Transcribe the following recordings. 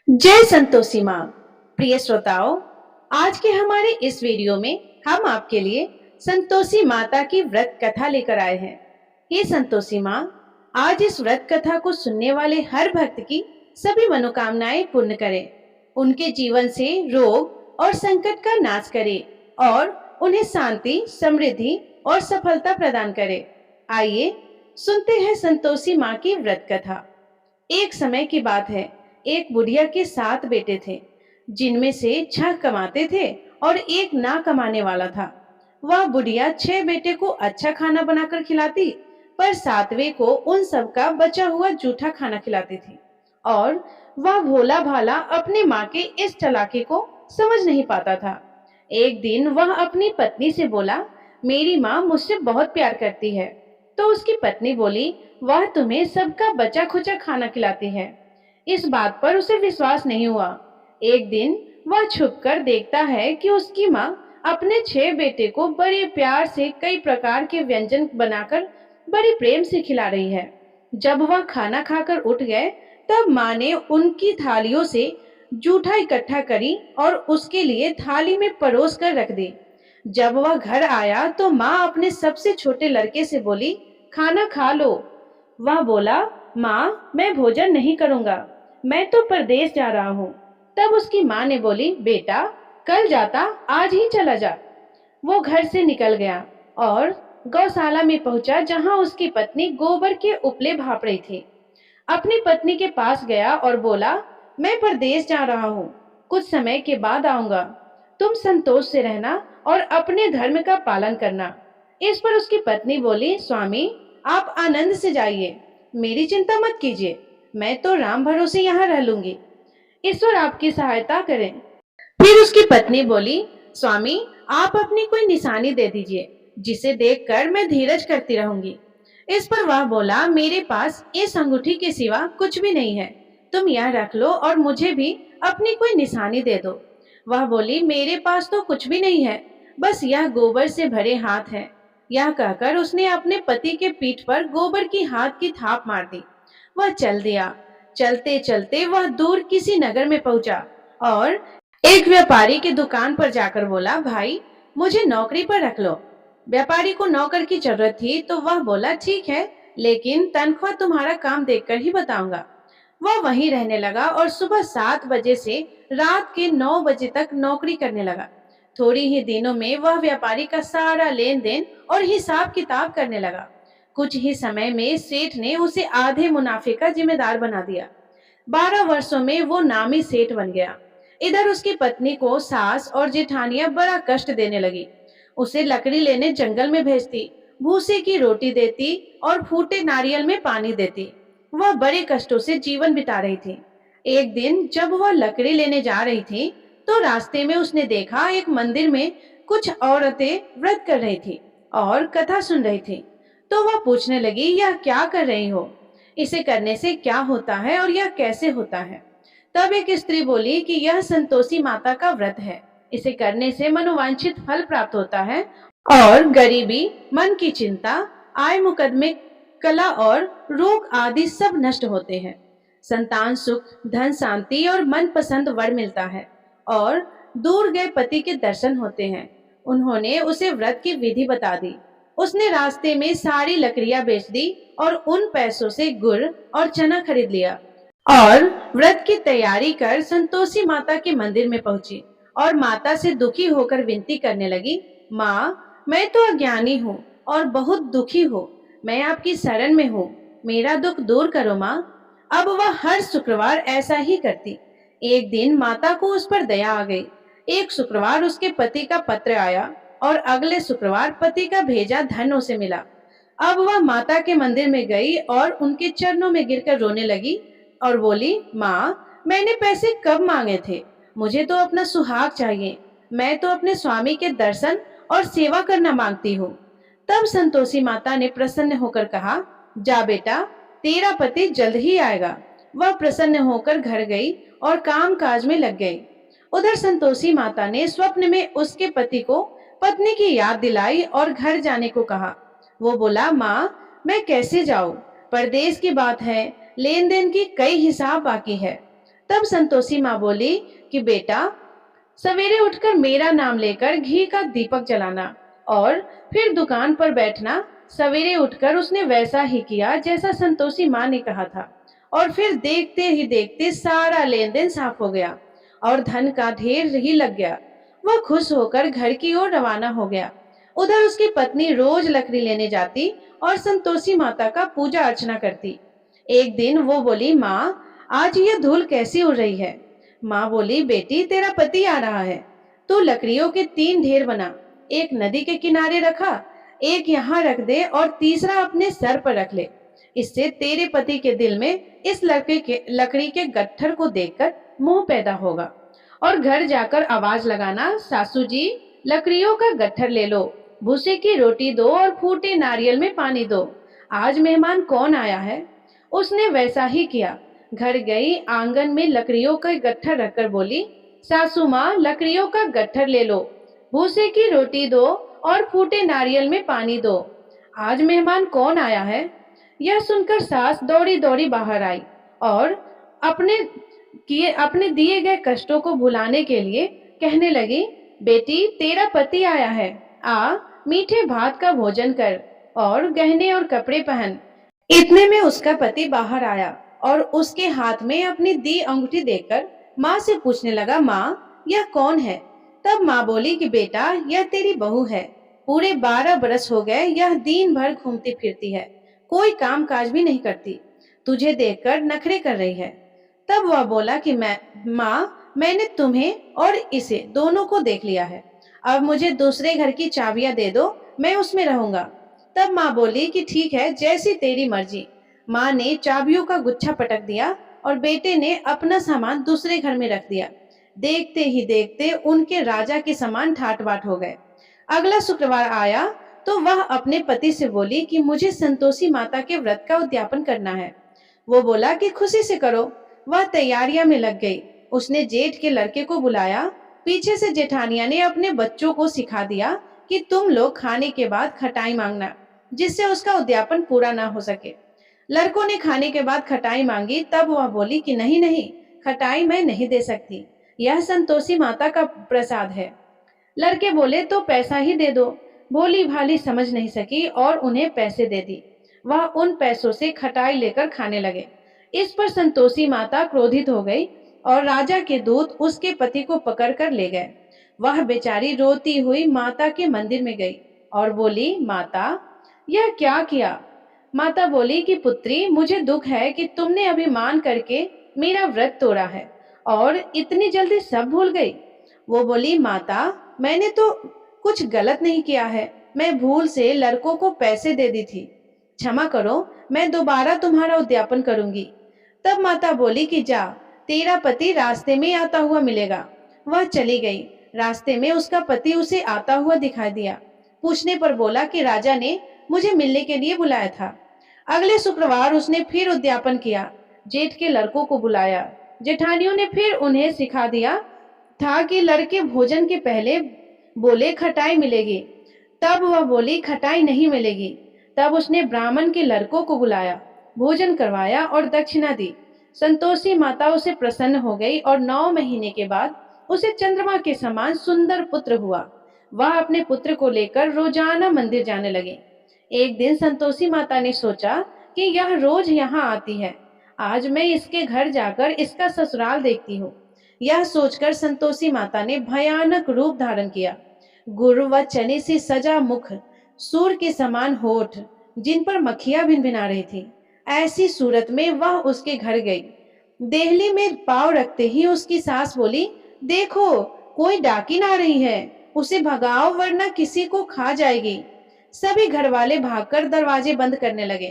जय संतोषी माँ। प्रिय श्रोताओं, आज के हमारे इस वीडियो में हम आपके लिए संतोषी माता की व्रत कथा लेकर आए हैं। हे संतोषी माँ, आज इस व्रत कथा को सुनने वाले हर भक्त की सभी मनोकामनाएं पूर्ण करें, उनके जीवन से रोग और संकट का नाश करे और उन्हें शांति, समृद्धि और सफलता प्रदान करे। आइए सुनते हैं संतोषी माँ की व्रत कथा। एक समय की बात है, एक बुढ़िया के 7 बेटे थे, जिनमें से 6 कमाते थे और एक ना कमाने वाला था। वह बुढ़िया 6 बेटे को अच्छा खाना बनाकर खिलाती, पर 7वें को उन सब का बचा हुआ जूठा खाना खिलाती थी। और वह भोला भाला अपनी माँ के इस चालाकी को समझ नहीं पाता था। एक दिन वह अपनी पत्नी से बोला, मेरी माँ मुझसे बहुत प्यार करती है। तो उसकी पत्नी बोली, वह तुम्हें सबका बचा खुचा खाना खिलाती है। इस बात पर उसे विश्वास नहीं हुआ। एक दिन वह छुपकर देखता है कि उसकी माँ अपने 6 बेटे को बड़े प्यार से कई प्रकार के व्यंजन बनाकर बड़े प्रेम से खिला रही है। जब वह खाना खाकर उठ गए, तब माँ ने उनकी थालियों से जूठा इकट्ठा करी और उसके लिए थाली में परोस कर रख दी। जब वह घर आया तो माँ अपने सबसे छोटे लड़के से बोली, खाना खा लो। वह बोला, माँ मैं भोजन नहीं करूंगा, मैं तो परदेश जा रहा हूँ। तब उसकी माँ ने बोली, बेटा कल जाता, आज ही चला जा। वो घर से निकल गया और गौशाला में पहुंचा, जहां उसकी पत्नी गोबर के उपले भाप रही थी। अपनी पत्नी के पास गया और बोला, मैं परदेश जा रहा हूँ, कुछ समय के बाद आऊंगा। तुम संतोष से रहना और अपने धर्म का पालन करना। इस पर उसकी पत्नी बोली, स्वामी आप आनंद से जाइए, मेरी चिंता मत कीजिए, मैं तो राम भरोसे यहाँ रह लूंगी, ईश्वर आपकी सहायता करें। फिर उसकी पत्नी बोली, स्वामी आप अपनी कोई निशानी दे दीजिए, जिसे देखकर मैं धीरज करती रहूंगी। इस पर वह बोला, मेरे पास इस अंगूठी के सिवा कुछ भी नहीं है, तुम यह रख लो और मुझे भी अपनी कोई निशानी दे दो। वह बोली, मेरे पास तो कुछ भी नहीं है, बस यह गोबर से भरे हाथ है। यह कहकर उसने अपने पति के पीठ पर गोबर की हाथ की थाप मार दी। वह चल दिया। चलते चलते वह दूर किसी नगर में पहुंचा और एक व्यापारी की दुकान पर जाकर बोला, भाई मुझे नौकरी पर रख लो। व्यापारी को नौकर की जरूरत थी, तो वह बोला, ठीक है, लेकिन तनख्वाह तुम्हारा काम देखकर ही बताऊंगा। वह वहीं रहने लगा और सुबह 7 बजे से रात के 9 बजे तक नौकरी करने लगा। थोड़ी ही दिनों में वह व्यापारी का सारा लेन देन और हिसाब किताब करने लगा। कुछ ही समय में सेठ ने उसे आधे मुनाफे का जिम्मेदार बना दिया। 12 वर्षों में वो नामी सेठ बन गया। इधर उसकी पत्नी को सास और जेठानियां बड़ा कष्ट देने लगी। उसे लकड़ी लेने जंगल में भेजती, भूसे की रोटी देती और फूटे नारियल में पानी देती। वह बड़े कष्टों से जीवन बिता रही थी। एक दिन जब वह लकड़ी लेने जा रही थी, तो रास्ते में उसने देखा एक मंदिर में कुछ औरतें व्रत कर रही थी और कथा सुन रही थी। तो वह पूछने लगी, यह क्या कर रही हो? इसे करने से क्या होता है और यह कैसे होता है? तब एक स्त्री बोली कि यह संतोषी माता का व्रत है, इसे करने से मनोवांछित फल प्राप्त होता है और गरीबी, मन की चिंता, आय मुकदमे, कला और रोग आदि सब नष्ट होते हैं। संतान सुख, धन शांति और मनपसंद वर मिलता है और दूर गए पति के दर्शन होते हैं। उन्होंने उसे व्रत की विधि बता दी। उसने रास्ते में सारी लकड़ियां बेच दी और उन पैसों से गुड़ और चना खरीद लिया और व्रत की तैयारी कर संतोषी माता के मंदिर में पहुंची और माता से दुखी होकर विनती करने लगी, माँ मैं तो अज्ञानी हूँ और बहुत दुखी हूँ, मैं आपकी शरण में हूँ, मेरा दुख दूर करो माँ। अब वह हर शुक्रवार ऐसा ही करती। एक दिन माता को उस पर दया आ गई। एक शुक्रवार उसके पति का पत्र आया और अगले शुक्रवार पति का भेजा धन उसे मिला। अब वह माता के मंदिर में गई और उनके चरणों में गिरकर रोने लगी और बोली, माँ मैंने पैसे कब मांगे थे, मुझे तो अपना सुहाग चाहिए, मैं तो अपने स्वामी के दर्शन और सेवा करना मांगती हूँ। तब संतोषी माता ने प्रसन्न होकर कहा, जा बेटा, तेरा पति जल्द ही आएगा। वह प्रसन्न होकर घर गई और काम काज में लग गई। उधर संतोषी माता ने स्वप्न में उसके पति को पत्नी की याद दिलाई और घर जाने को कहा। वो बोला, माँ मैं कैसे जाऊं, परदेश की बात है, लेन देन की कई हिसाब बाकी है। तब संतोषी माँ बोली कि बेटा, सवेरे उठकर मेरा नाम लेकर घी का दीपक जलाना और फिर दुकान पर बैठना। सवेरे उठकर उसने वैसा ही किया जैसा संतोषी माँ ने कहा था, और फिर देखते ही देखते सारा लेन देन साफ हो गया और धन का ढेर ही लग गया। वह खुश होकर घर की ओर रवाना हो गया। उधर उसकी पत्नी रोज लकड़ी लेने जाती और संतोषी माता का पूजा अर्चना करती। एक दिन वो बोली, माँ, आज ये धूल कैसी उड़ रही है? माँ बोली, बेटी, तेरा पति आ रहा है। तू लकड़ियों के 3 ढेर बना, एक नदी के किनारे रखा, एक यहाँ रख दे और तीसरा अपने सर पर रख ले। इससे तेरे पति के दिल में इस लकड़ी के गट्ठर को देखकर मोह पैदा होगा और घर जाकर आवाज लगाना, सासू जी, लकड़ियों का गट्ठर ले लो, भूसे की रोटी दो और फूटे नारियल में पानी दो। आज मेहमान कौन आया है? उसने वैसा ही किया। घर गई, आंगन में लकड़ियों का गट्ठर रखकर बोली, सासू माँ, लकड़ियों का गट्ठर ले लो, भूसे की रोटी दो और फूटे नारियल में पानी दो। आज मेहमान कौन आया है? यह सुनकर सास दौड़ी दौड़ी बाहर आई और अपने दिए गए कष्टों को भुलाने के लिए कहने लगी, बेटी, तेरा पति आया है, आ मीठे भात का भोजन कर और गहने और कपड़े पहन। इतने में उसका पति बाहर आया और उसके हाथ में अपनी दी अंगूठी देखकर माँ से पूछने लगा, माँ, यह कौन है? तब माँ बोली कि बेटा, यह तेरी बहू है। पूरे 12 बरस हो गए यह दिन भर घूमती फिरती है, कोई काम काज भी नहीं करती, तुझे देखकर नखरे कर रही है। तब वह बोला कि माँ, मैंने तुम्हें और इसे दोनों को देख लिया है, अब मुझे दूसरे घर की चाबियां दे दो, मैं उसमें रहूंगा। तब माँ बोली कि ठीक है, जैसी तेरी मर्जी। माँ ने चाबियों का गुच्छा पटक दिया और बेटे ने अपना सामान दूसरे घर में रख दिया। देखते ही देखते उनके राजा के समान ठाट बाट हो गए। अगला शुक्रवार आया तो वह अपने पति से बोली कि मुझे संतोषी माता के व्रत का उद्यापन करना है। वो बोला कि खुशी से करो। वह तैयारियां में लग गई। उसने जेठ के लड़के को बुलाया। पीछे से जेठानिया ने अपने बच्चों को सिखा दिया कि तुम लोग खाने के बाद खटाई मांगना, जिससे उसका उद्यापन पूरा ना हो सके। लड़कों ने खाने के बाद खटाई मांगी। तब वह बोली कि नहीं नहीं, खटाई मैं नहीं दे सकती, यह संतोषी माता का प्रसाद है। लड़के बोले तो पैसा ही दे दो। भोली भाली समझ नहीं सकी और उन्हें पैसे दे दी। वह उन पैसों से खटाई लेकर खाने लगे। इस पर संतोषी माता क्रोधित हो गई और राजा के दूत उसके पति को पकड़कर ले गए। वह बेचारी रोती हुई माता के मंदिर में गई और बोली, माता, यह क्या किया? माता बोली कि पुत्री, मुझे दुख है कि तुमने अभिमान करके मेरा व्रत तोड़ा है और इतनी जल्दी सब भूल गई। वो बोली, माता, मैंने तो कुछ गलत नहीं किया है, मैं भूल से लड़कों को पैसे दे दी थी, क्षमा करो, मैं दोबारा तुम्हारा उद्यापन करूंगी। तब माता बोली कि जा, तेरा पति रास्ते में आता हुआ मिलेगा। वह चली गई। रास्ते में उसका पति उसे आता हुआ दिखाई दिया। पूछने पर बोला कि राजा ने मुझे मिलने के लिए बुलाया था। अगले शुक्रवार उसने फिर उद्यापन किया। जेठ के लड़कों को बुलाया। जेठानियों ने फिर उन्हें सिखा दिया था कि लड़के भोजन के पहले बोले खटाई मिलेगी। तब वह बोली खटाई नहीं मिलेगी। तब उसने ब्राह्मण के लड़कों को बुलाया, भोजन करवाया और दक्षिणा दी। संतोषी माता उसे प्रसन्न हो गई और 9 महीने के बाद उसे चंद्रमा के समान सुंदर पुत्र हुआ। वह अपने पुत्र को लेकर रोजाना मंदिर जाने लगे। एक दिन संतोषी माता ने सोचा कि यह रोज यहाँ आती है, आज मैं इसके घर जाकर इसका ससुराल देखती हूँ। यह सोचकर संतोषी माता ने भयानक रूप धारण किया। गुर व चने से सजा मुख, सूर के समान होठ, जिन पर मक्खियां भिनभिना रही थी, ऐसी सूरत में वह उसके घर गई। देहली में पांव रखते ही उसकी सास बोली, देखो, कोई डाकिन आ रही है, उसे भगाओ वरना किसी को खा जाएगी। सभी घर वाले भागकर दरवाजे बंद करने लगे।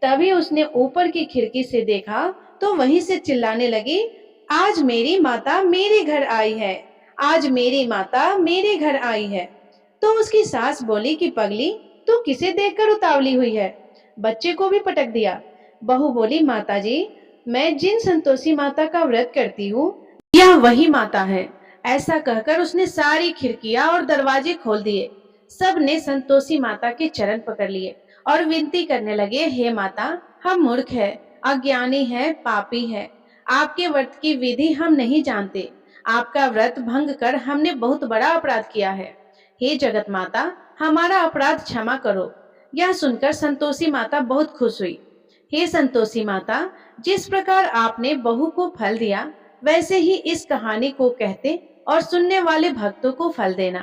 तभी उसने ऊपर की खिड़की से देखा तो वहीं से चिल्लाने लगी, आज मेरी माता मेरे घर आई है, आज मेरी माता मेरे घर आई है। तो उसकी सास बोली कि पगली, तू किसे देखकर उतावली हुई है? बच्चे को भी पटक दिया। बहू बोली, माता जी, मैं जिन संतोषी माता का व्रत करती हूँ, यह वही माता है। ऐसा कहकर उसने सारी खिड़कियां और दरवाजे खोल दिए। सब ने संतोषी माता के चरण पकड़ लिए और विनती करने लगे, हे माता, हम मूर्ख है, अज्ञानी है, पापी है, आपके व्रत की विधि हम नहीं जानते। आपका व्रत भंग कर हमने बहुत बड़ा अपराध किया है। हे जगत माता, हमारा अपराध क्षमा करो। यह सुनकर संतोषी माता बहुत खुश हुई। हे संतोषी माता, जिस प्रकार आपने बहू को फल दिया, वैसे ही इस कहानी को कहते और सुनने वाले भक्तों को फल देना।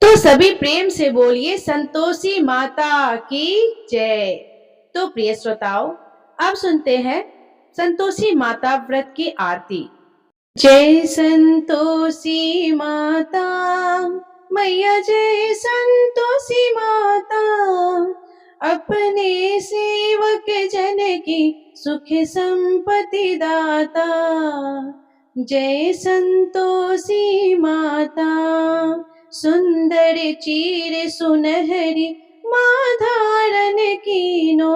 तो सभी प्रेम से बोलिए संतोषी माता की जय। तो प्रिय श्रोताओं, अब सुनते हैं संतोषी माता व्रत की आरती। जय संतोषी माता मैया, जय संतोषी माता, अपने सेवक जन की सुख संपत्ति दाता। जय संतोषी माता, सुंदर चीर सुनहरी माँ धारण कीनो,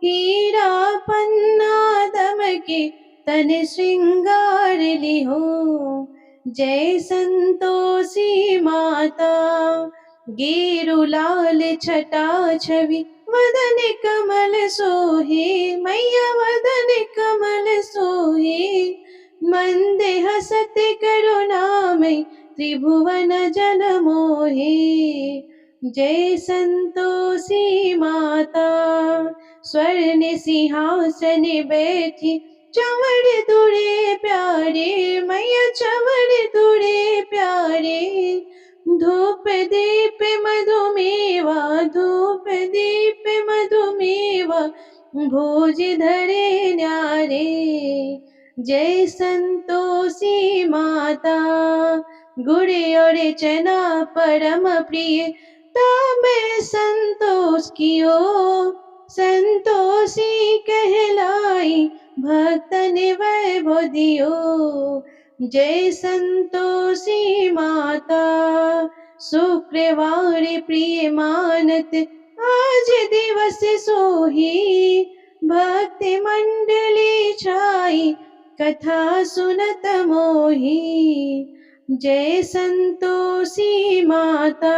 हीरा पन्ना दमके तन श्रृंगार लिहो। जय संतोषी माता, गेरु लाल छटा छवि वदन कमल सोहे, मैया वदन कमल सोहे। मंद हसत करुणामय त्रिभुवन जन मोहे। जय संतोषी माता, स्वर्ण सिंहासन बैठी चंवर तुरे प्यारे, मैया चंवर तुरे प्यारे। धूप दीप मधुमेवा, धूप दीप मधुमेवा, भोज धरे न्यारे। जय संतोषी माता, गुड़ और चना परम प्रिय, तब संतोष कियो, संतोषी कहलाई भक्तन वैभव दियो। जय संतोषी माता, शुक्रवार प्रिय मानत आज दिवस सोही, भक्त मंडली छाई कथा सुनत मोही। जय संतोषी माता,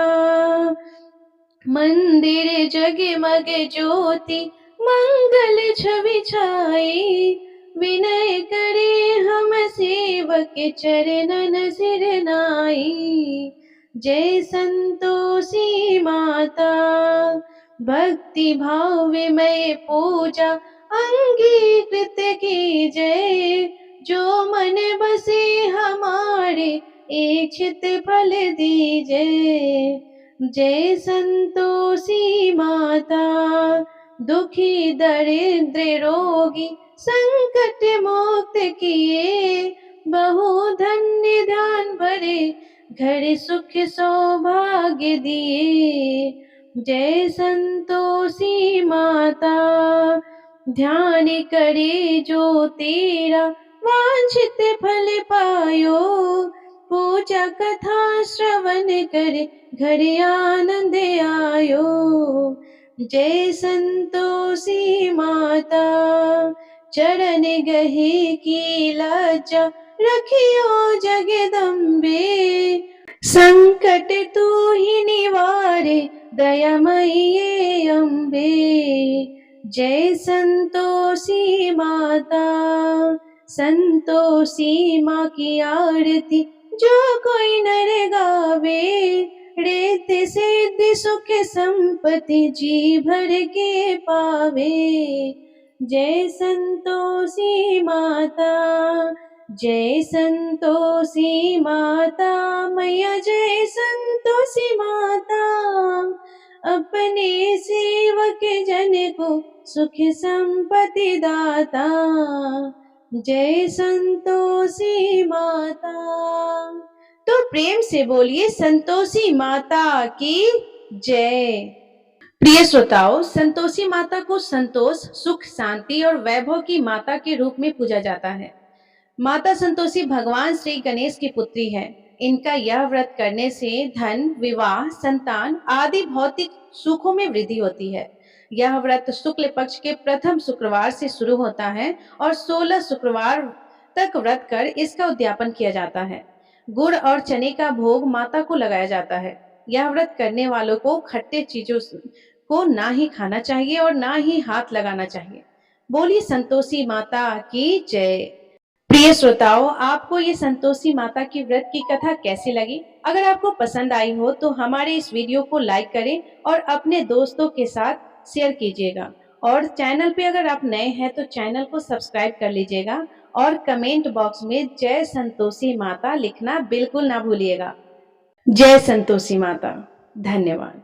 मंदिर जगमग ज्योति मंगल छवि छाई, विनय करे हम सेवक चरणन सिर नाई। जय संतोषी माता, भक्ति भाव में पूजा अंगीकृत की जय, जो मन बसे हमारे इच्छित फल दीजे। जय संतोषी माता, दुखी दरिद्र रोगी संकट मुक्त किए, बहु धन्य ध्यान भरे घर सुख सौभाग्य दिए। जय संतोषी माता, ध्यान करे जो तेरा वांछित फल पायो, पूजा कथा श्रवण करे घर आनंद आयो। जय संतोषी माता, चरण गहे की लज्जा रखियो जगदम्बे, संकट तू ही निवारे दयामयी अम्बे। जय संतोषी माता, संतोषी माँ की आरती जो कोई नर गावे, रेत सिद्धि सुख संपत्ति जी भर के पावे। जय संतोषी माता, जय संतोषी माता मैया, जय संतोषी माता, अपने सेवक जन को सुख संपत्ति दाता। जय संतोषी माता। तो प्रेम से बोलिए संतोषी माता की जय। प्रिय श्रोताओं, संतोषी माता को संतोष, सुख, शांति और वैभव की माता के रूप में पूजा जाता है। माता संतोषी भगवान श्री गणेश की पुत्री है। इनका यह व्रत करने से धन, विवाह, संतान आदि भौतिक सुखों में वृद्धि होती है। यह व्रत शुक्ल पक्ष के प्रथम शुक्रवार से शुरू होता है और 16 शुक्रवार तक व्रत कर इसका उद्यापन किया जाता है। गुड़ और चने का भोग माता को लगाया जाता है। यह व्रत करने वालों को खट्टे चीजों को ना ही खाना चाहिए और ना ही हाथ लगाना चाहिए। बोली संतोषी माता की जय। प्रिय श्रोताओं, आपको ये संतोषी माता की व्रत की कथा कैसी लगी? अगर आपको पसंद आई हो तो हमारे इस वीडियो को लाइक करें और अपने दोस्तों के साथ शेयर कीजिएगा। और चैनल पे अगर आप नए हैं तो चैनल को सब्सक्राइब कर लीजिएगा और कमेंट बॉक्स में जय संतोषी माता लिखना बिल्कुल ना भूलिएगा। जय संतोषी माता। धन्यवाद।